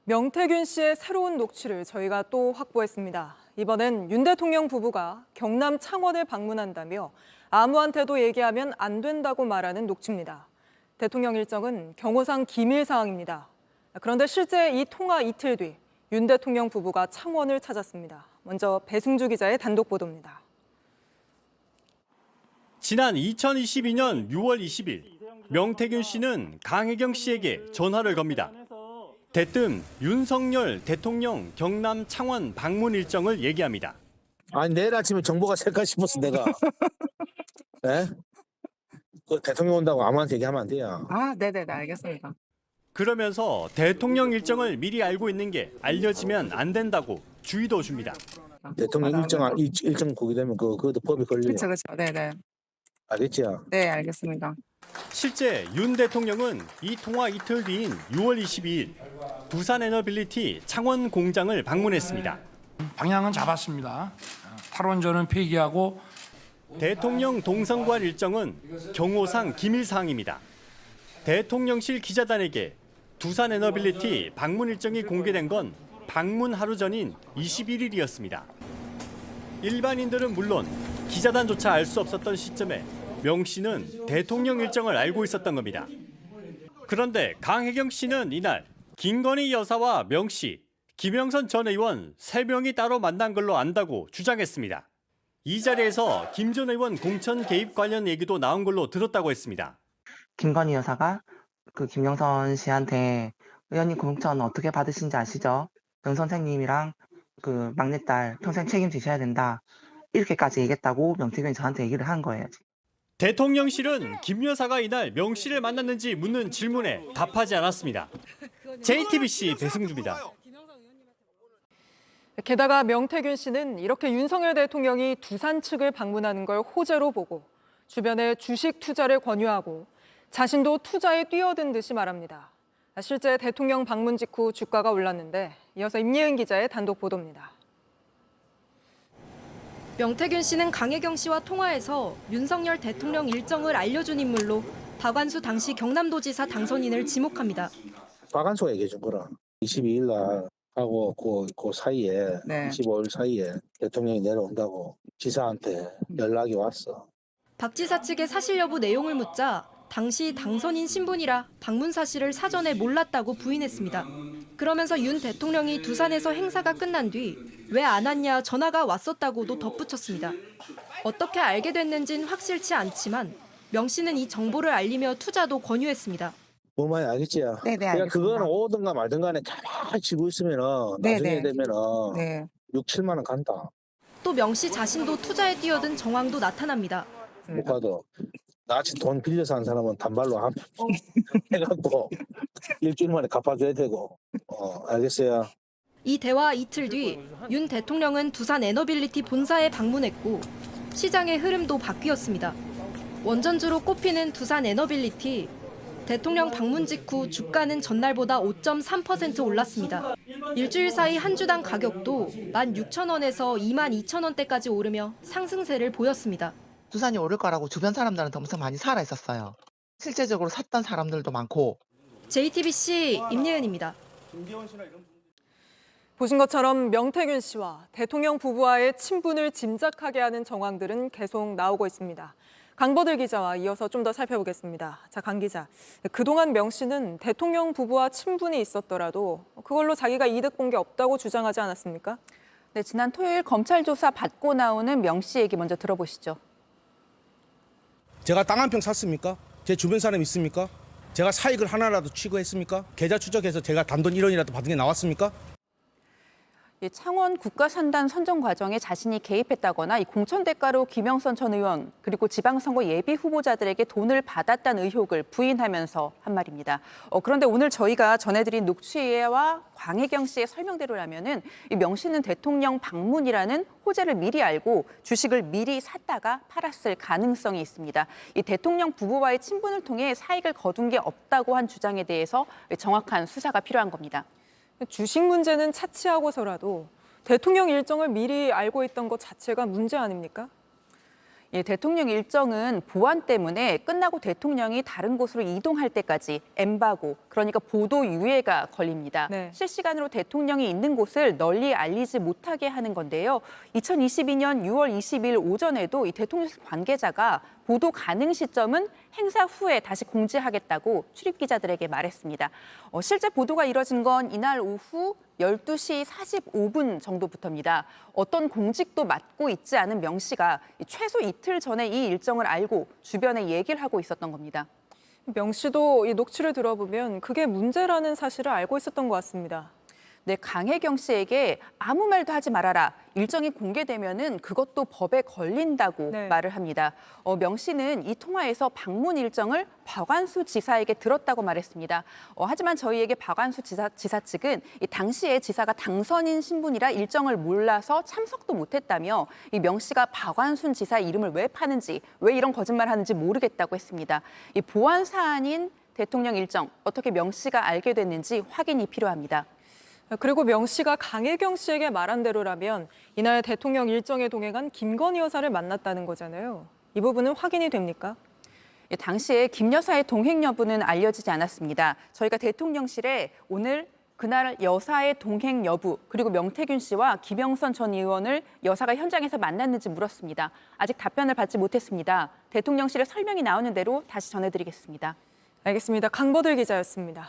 명태균 씨의 새로운 녹취를 저희가 또 확보했습니다. 이번엔 윤 대통령 부부가 경남 창원을 방문한다며 아무한테도 얘기하면 안 된다고 말하는 녹취입니다. 대통령 일정은 경호상 기밀 사항입니다. 그런데 실제 이 통화 이틀 뒤 윤 대통령 부부가 창원을 찾았습니다. 먼저 배승주 기자의 단독 보도입니다. 지난 2022년 6월 20일 명태균 씨는 강혜경 씨에게 전화를 겁니다. 대뜸 윤석열 대통령 경남 창원 방문 일정을 얘기합니다. 아니 내일 아침에 정보가 셀까 싶었어 내가. 네? 그 대통령 온다고 아무한테 얘기하면 안 돼요. 네네네, 알겠습니다. 그러면서 대통령 일정을 미리 알고 있는 게 알려지면 안 된다고 주의도 줍니다. 대통령 일정 보게 되면 그것도 법에 걸려요. 그렇죠. 네네. 알겠지요? 네, 알겠습니다. 실제 윤 대통령은 이 통화 이틀 뒤인 6월 22일 두산 에너빌리티 창원 공장을 방문했습니다. 방향은 잡았습니다. 탈원전은 폐기하고 대통령 동선관 일정은 경호상 기밀 사항입니다. 대통령실 기자단에게 두산 에너빌리티 방문 일정이 공개된 건 방문 하루 전인 21일이었습니다. 일반인들은 물론 기자단조차 알 수 없었던 시점에 명 씨는 대통령 일정을 알고 있었던 겁니다. 그런데 강혜경 씨는 이날 김건희 여사와 명 씨, 김영선 전 의원 3명이 따로 만난 걸로 안다고 주장했습니다. 이 자리에서 김 전 의원 공천 개입 관련 얘기도 나온 걸로 들었다고 했습니다. 김건희 여사가 그 김영선 씨한테 의원님 공천 어떻게 받으신지 아시죠? 영 선생님이랑 그 막내딸 평생 책임지셔야 된다. 이렇게까지 얘기했다고 명태균이 저한테 얘기를 한 거예요. 대통령실은 김 여사가 이날 명 씨를 만났는지 묻는 질문에 답하지 않았습니다. JTBC 배승주입니다. 게다가 명태균 씨는 이렇게 윤석열 대통령이 두산 측을 방문하는 걸 호재로 보고 주변에 주식 투자를 권유하고 자신도 투자에 뛰어든 듯이 말합니다. 실제 대통령 방문 직후 주가가 올랐는데 이어서 임예은 기자의 단독 보도입니다. 명태균 씨는 강혜경 씨와 통화에서 윤석열 대통령 일정을 알려준 인물로 박완수 당시 경남도지사 당선인을 지목합니다. 박완수가 얘기해 준 거라. 22일 날 하고 그 사이에 네. 25일 사이에 대통령이 내려온다고 지사한테 연락이 왔어. 박 지사 측의 사실 여부 내용을 묻자 당시 당선인 신분이라 방문 사실을 사전에 몰랐다고 부인했습니다. 그러면서 윤 대통령이 두산에서 행사가 끝난 뒤 왜 안 왔냐 전화가 왔었다고도 덧붙였습니다. 어떻게 알게 됐는지는 확실치 않지만 명 씨는 이 정보를 알리며 투자도 권유했습니다. 뭔 말인지 알겠지요? 네네, 그러니까 알겠습니다. 그거는 오든가 말든 간에 가만히 쥐고 있으면은 나중에 네네. 되면은 네. 6, 7만 원 간다. 또 명 씨 자신도 투자에 뛰어든 정황도 나타납니다. 못 가도 나같이 돈 빌려서 한 사람은 단발로 해갖고 일주일 만에 갚아줘야 되고. 알겠어요? 이 대화 이틀 뒤 윤 대통령은 두산 에너빌리티 본사에 방문했고 시장의 흐름도 바뀌었습니다. 원전주로 꼽히는 두산 에너빌리티. 대통령 방문 직후 주가는 전날보다 5.3% 올랐습니다. 일주일 사이 한 주당 가격도 16,000원에서 22,000원대까지 오르며 상승세를 보였습니다. 두산이 오를 거라고 주변 사람들한테 엄청 많이 살아 있었어요. 실제적으로 샀던 사람들도 많고. JTBC 임예은입니다. 보신 것처럼 명태균 씨와 대통령 부부와의 친분을 짐작하게 하는 정황들은 계속 나오고 있습니다. 강버들 기자와 이어서 좀 더 살펴보겠습니다. 자, 강 기자. 그동안 명 씨는 대통령 부부와 친분이 있었더라도 그걸로 자기가 이득 본 게 없다고 주장하지 않았습니까? 네, 지난 토요일 검찰 조사 받고 나오는 명 씨 얘기 먼저 들어보시죠. 제가 땅 한 평 샀습니까? 제 주변 사람 있습니까? 제가 사익을 하나라도 취거했습니까? 계좌 추적해서 제가 단돈 1원이라도 받은 게 나왔습니까? 창원 국가산단 선정 과정에 자신이 개입했다거나 이 공천 대가로 김영선 전 의원 그리고 지방선거 예비 후보자들에게 돈을 받았다는 의혹을 부인하면서 한 말입니다. 그런데 오늘 저희가 전해드린 녹취와 강혜경 씨의 설명대로라면은 이 명 씨는 대통령 방문이라는 호재를 미리 알고 주식을 미리 샀다가 팔았을 가능성이 있습니다. 이 대통령 부부와의 친분을 통해 사익을 거둔 게 없다고 한 주장에 대해서 정확한 수사가 필요한 겁니다. 주식 문제는 차치하고서라도 대통령 일정을 미리 알고 있던 것 자체가 문제 아닙니까? 예, 대통령 일정은 보안 때문에 끝나고 대통령이 다른 곳으로 이동할 때까지 엠바고, 그러니까 보도 유예가 걸립니다. 네. 실시간으로 대통령이 있는 곳을 널리 알리지 못하게 하는 건데요. 2022년 6월 20일 오전에도 이 대통령실 관계자가 보도 가능 시점은 행사 후에 다시 공지하겠다고 출입 기자들에게 말했습니다. 실제 보도가 이뤄진 건 이날 오후 12시 45분 정도부터입니다. 어떤 공직도 맡고 있지 않은 명 씨가 최소 이틀 전에 이 일정을 알고 주변에 얘기를 하고 있었던 겁니다. 명 씨도 이 녹취를 들어보면 그게 문제라는 사실을 알고 있었던 것 같습니다. 네, 강혜경 씨에게 아무 말도 하지 말아라. 일정이 공개되면은 그것도 법에 걸린다고 네. 말을 합니다. 명 씨는 이 통화에서 방문 일정을 박완수 지사에게 들었다고 말했습니다. 하지만 저희에게 박완수 지사 측은 이 당시에 지사가 당선인 신분이라 일정을 몰라서 참석도 못했다며 이 명 씨가 박완순 지사의 이름을 왜 파는지, 왜 이런 거짓말 하는지 모르겠다고 했습니다. 이 보안 사안인 대통령 일정, 어떻게 명 씨가 알게 됐는지 확인이 필요합니다. 그리고 명 씨가 강혜경 씨에게 말한 대로라면 이날 대통령 일정에 동행한 김건희 여사를 만났다는 거잖아요. 이 부분은 확인이 됩니까? 예, 당시에 김 여사의 동행 여부는 알려지지 않았습니다. 저희가 대통령실에 오늘 그날 여사의 동행 여부, 그리고 명태균 씨와 김영선 전 의원을 여사가 현장에서 만났는지 물었습니다. 아직 답변을 받지 못했습니다. 대통령실에 설명이 나오는 대로 다시 전해드리겠습니다. 알겠습니다. 강보들 기자였습니다.